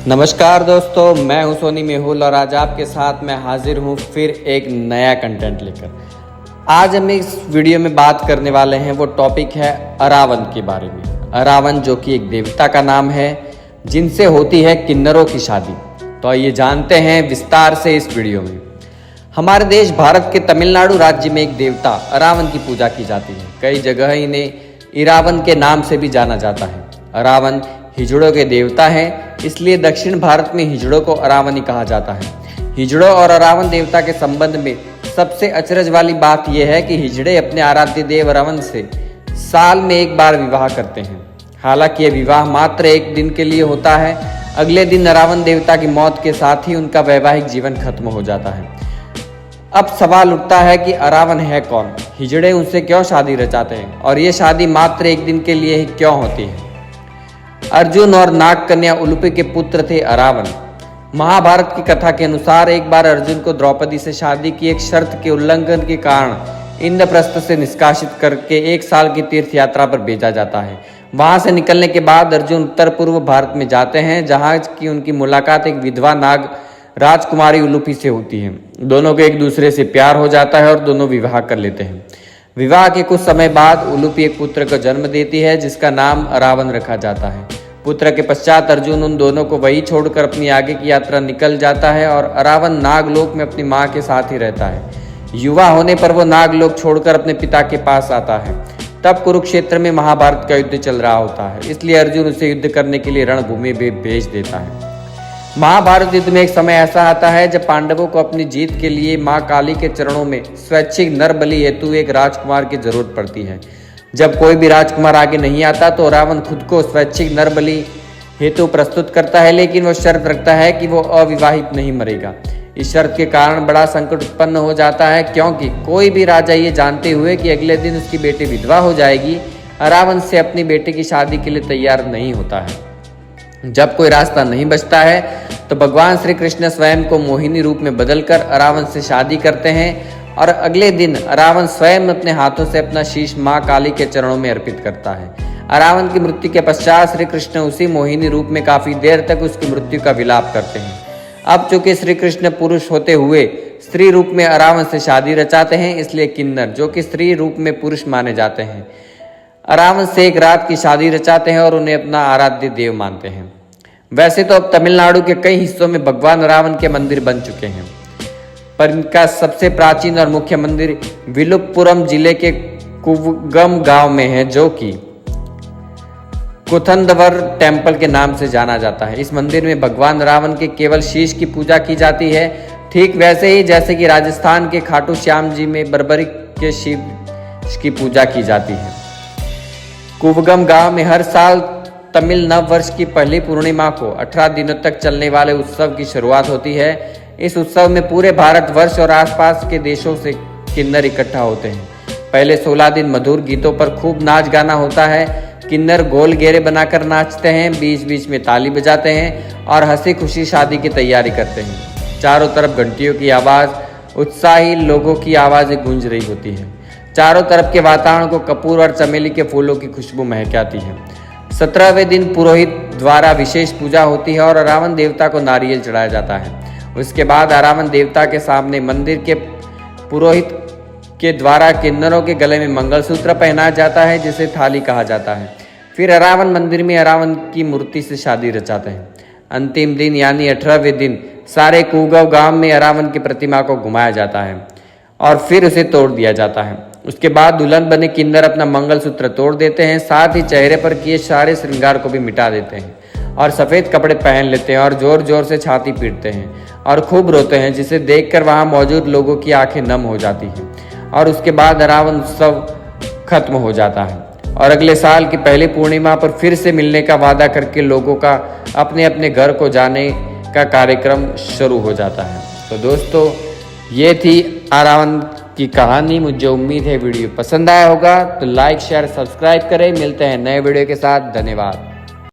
नमस्कार दोस्तों, मैं हूं सोनी मेहुल और आज आपके साथ मैं हाजिर हूं फिर एक नया कंटेंट लेकर। आज हम इस वीडियो में बात करने वाले हैं, वो टॉपिक है अरावन के बारे में। अरावन जो कि एक देवता का नाम है जिनसे होती है किन्नरों की शादी। तो आइए जानते हैं विस्तार से इस वीडियो में। हमारे देश भारत के तमिलनाडु राज्य में एक देवता अरावन की पूजा की जाती है। कई जगह इन्हें इरावन के नाम से भी जाना जाता है। अरावन हिजड़ों के देवता हैं, इसलिए दक्षिण भारत में हिजड़ों को अरावनी कहा जाता है। हिजड़ों और अरावन देवता के संबंध में सबसे अचरज वाली बात यह है कि हिजड़े अपने आराध्य देव अरावन से साल में एक बार विवाह करते हैं। हालांकि यह विवाह मात्र एक दिन के लिए होता है। अगले दिन अरावन देवता की मौत के साथ ही उनका वैवाहिक जीवन खत्म हो जाता है। अब सवाल उठता है कि अरावन है कौन, हिजड़े उनसे क्यों शादी रचाते हैं और ये शादी मात्र एक दिन के लिए ही क्यों होती है। अर्जुन और नाग कन्या उलूपी के पुत्र थे अरावन। महाभारत की कथा के अनुसार एक बार अर्जुन को द्रौपदी से शादी की एक शर्त के उल्लंघन के कारण इंद्रप्रस्थ से निष्कासित करके 1 साल की तीर्थ यात्रा पर भेजा जाता है। वहां से निकलने के बाद अर्जुन उत्तर पूर्व भारत में जाते हैं, जहां की उनकी मुलाकात एक विधवा नाग राजकुमारी उलूपी से होती है। दोनों को एक दूसरे से प्यार हो जाता है और दोनों विवाह कर लेते हैं। विवाह के कुछ समय बाद उलूपी एक पुत्र को जन्म देती है जिसका नाम अरावन रखा जाता है। पुत्र के पश्चात अर्जुन उन दोनों को वही छोड़कर अपनी आगे की यात्रा निकल जाता है और अरावन नागलोक में अपनी मां के साथ ही रहता है। युवा होने पर वो नागलोक छोड़कर अपने पिता के पास आता है। तब कुरुक्षेत्र में महाभारत का युद्ध चल रहा होता है, इसलिए अर्जुन उसे युद्ध करने के लिए रणभूमि में भेज देता है। महाभारत युद्ध में एक समय ऐसा आता है जब पांडवों को अपनी जीत के लिए मां काली के चरणों में स्वैच्छिक नर बलि हेतु एक राजकुमार की जरूरत पड़ती है। जब कोई भी राजकुमार आगे नहीं आता तो रावण खुद को स्वैच्छिक नर बलि हेतु प्रस्तुत करता है, लेकिन वो शर्त रखता है कि वो अविवाहित नहीं मरेगा। इस शर्त के कारण बड़ा संकट उत्पन्न हो जाता है, क्योंकि कोई भी राजा ये जानते हुए कि अगले दिन उसकी बेटी विधवा हो जाएगी, अरावन से अपनी बेटी की शादी के लिए तैयार नहीं होता है। जब कोई रास्ता नहीं बचता है तो भगवान श्री कृष्ण स्वयं को मोहिनी रूप में बदलकर अरावन से शादी करते हैं और अगले दिन अरावन स्वयं अपने हाथों से अपना शीश मां काली के चरणों में अर्पित करता है। अरावन की मृत्यु के पश्चात श्री कृष्ण उसी मोहिनी रूप में काफी देर तक उसकी मृत्यु का विलाप करते हैं। अब चूंकि श्री कृष्ण पुरुष होते हुए स्त्री रूप में अरावन से शादी रचाते हैं, इसलिए किन्नर जो कि स्त्री रूप में पुरुष माने जाते हैं अरावन से एक रात की शादी रचाते हैं और उन्हें अपना आराध्य देव मानते हैं। वैसे तो अब तमिलनाडु के कई हिस्सों में भगवान अरावन के मंदिर बन चुके हैं, पर इनका सबसे प्राचीन और मुख्य मंदिर विलुपुरम जिले के कुवगम गांव में है, जो कि कुथंदवर टेम्पल के नाम से जाना जाता है। इस मंदिर में भगवान रावण के केवल शीश की पूजा की जाती है, ठीक वैसे ही जैसे कि राजस्थान के खाटू श्याम जी में बर्बरी के शिव की पूजा की जाती है। कुवगम गांव में हर साल तमिल नव वर्ष की पहली पूर्णिमा को 18 दिनों तक चलने वाले उत्सव की शुरुआत होती है। इस उत्सव में पूरे भारतवर्ष और आसपास के देशों से किन्नर इकट्ठा होते हैं। पहले 16 दिन मधुर गीतों पर खूब नाच गाना होता है। किन्नर गोल घेरे बनाकर नाचते हैं, बीच बीच में ताली बजाते हैं और हंसी खुशी शादी की तैयारी करते हैं। चारों तरफ घंटियों की आवाज़, उत्साही लोगों की आवाज़ें गूंज रही होती है। चारों तरफ के वातावरण को कपूर और चमेली के फूलों की खुशबू महकाती है। 17वें दिन पुरोहित द्वारा विशेष पूजा होती है और अरावन देवता को नारियल चढ़ाया जाता है। उसके बाद अरावन देवता के सामने मंदिर के पुरोहित के द्वारा किन्नरों के गले में मंगलसूत्र पहनाया जाता है, जिसे थाली कहा जाता है। फिर अरावन मंदिर में अरावन की मूर्ति से शादी रचाते हैं। अंतिम दिन यानी 18वें दिन सारे कुवगम गांव में अरावन की प्रतिमा को घुमाया जाता है और फिर उसे तोड़ दिया जाता है। उसके बाद दुल्हन बने किन्नर अपना मंगलसूत्र तोड़ देते हैं, साथ ही चेहरे पर किए सारे श्रृंगार को भी मिटा देते हैं और सफ़ेद कपड़े पहन लेते हैं और जोर जोर से छाती पीटते हैं और खूब रोते हैं, जिसे देखकर वहां मौजूद लोगों की आंखें नम हो जाती हैं। और उसके बाद अरावन उत्सव खत्म हो जाता है और अगले साल की पहली पूर्णिमा पर फिर से मिलने का वादा करके लोगों का अपने अपने घर को जाने का कार्यक्रम शुरू हो जाता है। तो दोस्तों, ये थी अरावन की कहानी। मुझे उम्मीद है वीडियो पसंद आया होगा, तो लाइक शेयर सब्सक्राइब करें। मिलते हैं नए वीडियो के साथ। धन्यवाद।